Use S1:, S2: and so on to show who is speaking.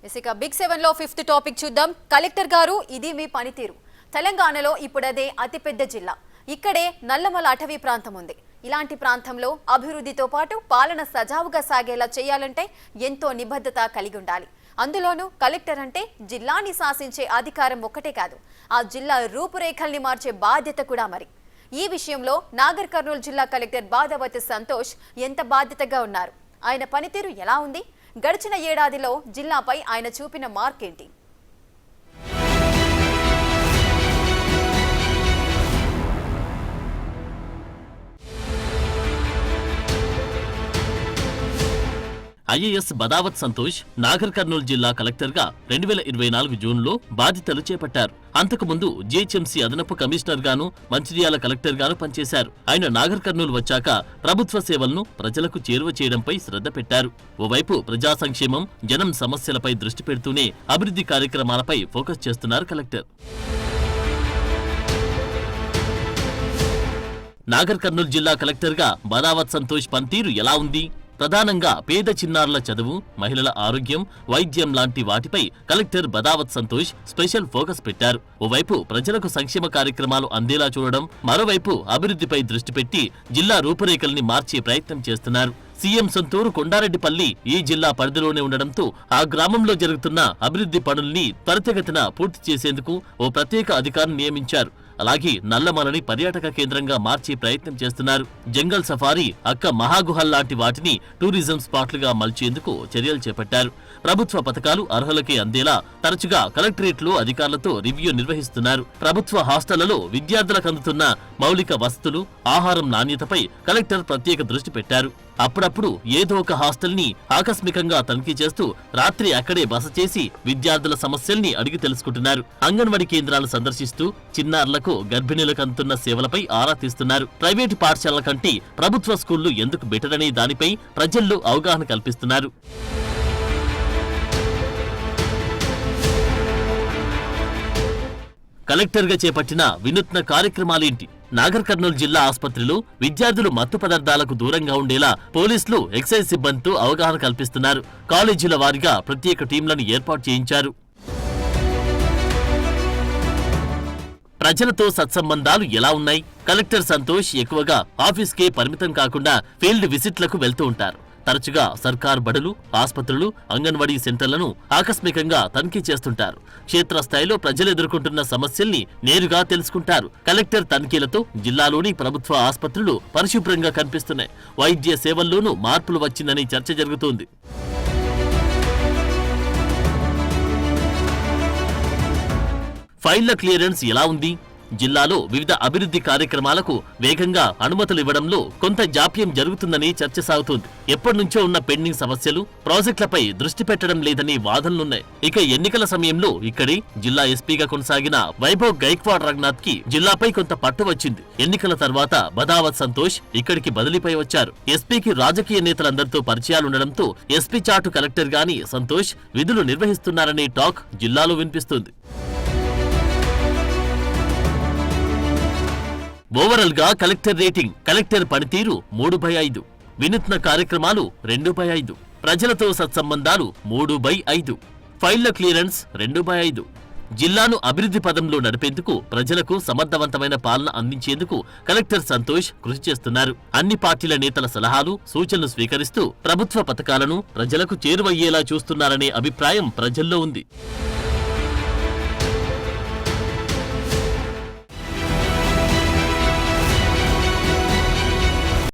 S1: ఇక బిగ్ 7 లో 5th topic చూద్దాం. కలెక్టర్ గారు ఇది మీ పనితీరు. తెలంగాణలో ఇప్పుడదే అతిపెద్ద జిల్లా. ఇక్కడే నల్లమల అటవీ ప్రాంతం ఉంది. ఇలాంటి ప్రాంతంలో అభివృద్ధితో పాటు పాలన సజావుగా సాగేలా చేయాలంటే ఎంతో నిబద్ధత కలిగి ఉండాలి. అందులోనూ కలెక్టర్ అంటే జిల్లాని శాసించే అధికారం ఒక్కటే కాదు, ఆ జిల్లా రూపురేఖల్ని మార్చే బాధ్యత కూడా. మరి ఈ విషయంలో నాగర్ కర్నూలు జిల్లా కలెక్టర్ బాదావతి సంతోష్ ఎంత బాధ్యతగా ఉన్నారు? ఆయన పనితీరు ఎలా ఉంది? గడిచిన ఏడాదిలో జిల్లాపై ఆయన చూపిన మార్కేంటి?
S2: ఐఏఎస్ బదావత్ సంతోష్ నాగర్ కర్నూలు జిల్లా కలెక్టర్ గా 2024 జూన్లో బాధ్యతలు చేపట్టారు. అంతకుముందు జీహెచ్ఎంసీ అదనపు కమిషనర్ గాను, మంచిర్యాల కలెక్టర్ గాను పనిచేశారు. ఆయన నాగర్ కర్నూలు వచ్చాక ప్రభుత్వ సేవలను ప్రజలకు చేరువ చేయడంపై శ్రద్ధ పెట్టారు. ఓవైపు ప్రజా సంక్షేమం, జనం సమస్యలపై దృష్టి పెడుతూనే అభివృద్ధి కార్యక్రమాలపై ఫోకస్ చేస్తున్నారు కలెక్టర్. నాగర్ కర్నూలు జిల్లా కలెక్టర్ గా బదావత్ సంతోష్ పనితీరు ఎలా ఉంది? ప్రధానంగా పేద చిన్నారుల చదువు, మహిళల ఆరోగ్యం, వైద్యం లాంటి వాటిపై collector Badavath Santosh special focus పెట్టారు. ఓవైపు ప్రజలకు సంక్షేమ కార్యక్రమాలు అందేలా చూడడం, మరోవైపు అభివృద్ధిపై దృష్టి పెట్టి జిల్లా రూపురేఖల్ని మార్చే ప్రయత్నం చేస్తున్నారు. సీఎం సొంతూరు కొండారెడ్డిపల్లి ఈ జిల్లా పరిధిలోనే ఉండడంతో ఆ గ్రామంలో జరుగుతున్న అభివృద్ధి పనుల్ని త్వరితగతిన పూర్తి చేసేందుకు ఓ ప్రత్యేక అధికారిని నియమించారు. అలాగే నల్లమలని పర్యాటక కేంద్రంగా మార్చే ప్రయత్నం చేస్తున్నారు. జంగల్ సఫారీ, అక్క మహాగుహల్ లాంటి వాటిని టూరిజం స్పాట్లుగా మలిచేందుకు చర్యలు చేపట్టారు. ప్రభుత్వ పథకాలు అర్హులకే అందేలా తరచుగా కలెక్టరేట్లో అధికారులతో రివ్యూ నిర్వహిస్తున్నారు. ప్రభుత్వ హాస్టళ్లలో విద్యార్థులకు అందుతున్న మౌలిక వసతులు, ఆహారం నాణ్యతపై కలెక్టర్ ప్రత్యేక దృష్టి పెట్టారు. అప్పుడప్పుడు ఏదో ఒక హాస్టల్ ని ఆకస్మికంగా తనిఖీ చేస్తూ రాత్రి అక్కడే బస చేసి విద్యార్థుల సమస్యల్ని అడిగి తెలుసుకుంటున్నారు. అంగన్వాడీ కేంద్రాలు సందర్శిస్తూ చిన్నారులకు, గర్భిణీలకు అందుతున్న సేవలపై ఆరా తీస్తున్నారు. ప్రైవేటు పాఠశాలల కంటే ప్రభుత్వ స్కూళ్లు ఎందుకు బెటర్ అనే దానిపై ప్రజల్లో అవగాహన కల్పిస్తున్నారు. కలెక్టర్గా చేపట్టిన వినూత్న కార్యక్రమాలేంటి? నాగర్ కర్నూలు జిల్లా ఆసుపత్రిలో విద్యార్థులు మత్తు పదార్థాలకు దూరంగా ఉండేలా పోలీసులు, ఎక్సైజ్ సిబ్బందితో అవగాహన కల్పిస్తున్నారు. కాలేజీల వారీగా ప్రత్యేక టీంలను ఏర్పాటు చేయించారు. ప్రజలతో సత్సంబంధాలు ఎలా ఉన్నాయి? కలెక్టర్ సంతోష్ ఎక్కువగా ఆఫీస్కే పరిమితం కాకుండా ఫీల్డ్ విజిట్లకు వెళ్తూ ఉంటారు. తరచుగా సర్కార్ బడులు, ఆసుపత్రులు, అంగన్వాడీ సెంటర్లను ఆకస్మికంగా తనిఖీ చేస్తుంటారు. క్షేత్రస్థాయిలో ప్రజలు ఎదుర్కొంటున్న సమస్యల్ని నేరుగా తెలుసుకుంటారు. కలెక్టర్ తనిఖీలతో జిల్లాలోని ప్రభుత్వ ఆసుపత్రులు పరిశుభ్రంగా కనిపిస్తున్నాయి. వైద్య సేవల్లోనూ మార్పులు వచ్చిందని చర్చ జరుగుతోంది. ఫైళ్ల క్లియరెన్స్ ఎలా ఉంది? జిల్లాలో వివిధ అభివృద్ధి కార్యక్రమాలకు వేగంగా అనుమతులు ఇవ్వడంలో కొంత జాప్యం జరుగుతుందని చర్చ సాగుతోంది. ఎప్పటినుంచో ఉన్న పెండింగ్ సమస్యలు, ప్రాజెక్టులపై దృష్టి పెట్టడం లేదని వాదనలున్నాయి. ఇక ఎన్నికల సమయంలో ఇక్కడే జిల్లా ఎస్పీగా కొనసాగిన వైభవ్ గైక్వాడ్ రఘునాథ్ కి జిల్లాపై కొంత పట్టు వచ్చింది. ఎన్నికల తర్వాత బదావత్ సంతోష్ ఇక్కడికి బదిలీపై వచ్చారు. ఎస్పీకి రాజకీయ నేతలందరితో పరిచయాలుండడంతో ఎస్పీ చాటు కలెక్టర్ గాని సంతోష్ విధులు నిర్వహిస్తున్నారనే టాక్ జిల్లాలో వినిపిస్తుంది. ఓవరాల్ గా కలెక్టర్ రేటింగ్: కలెక్టర్ పనితీరు 3/5, వినూత్న కార్యక్రమాలు 2/5, ప్రజలతో సత్సంబంధాలు 3/5, ఫైళ్ల క్లియరెన్స్ 2/5. జిల్లాను అభివృద్ధి పదంలో నడిపేందుకు, ప్రజలకు సమర్థవంతమైన పాలన అందించేందుకు కలెక్టర్ సంతోష్ కృషి చేస్తున్నారు. అన్ని పార్టీల నేతల సలహాలు, సూచనలు స్వీకరిస్తూ ప్రభుత్వ పథకాలను ప్రజలకు చేరువయ్యేలా చూస్తున్నారనే అభిప్రాయం ప్రజల్లో ఉంది.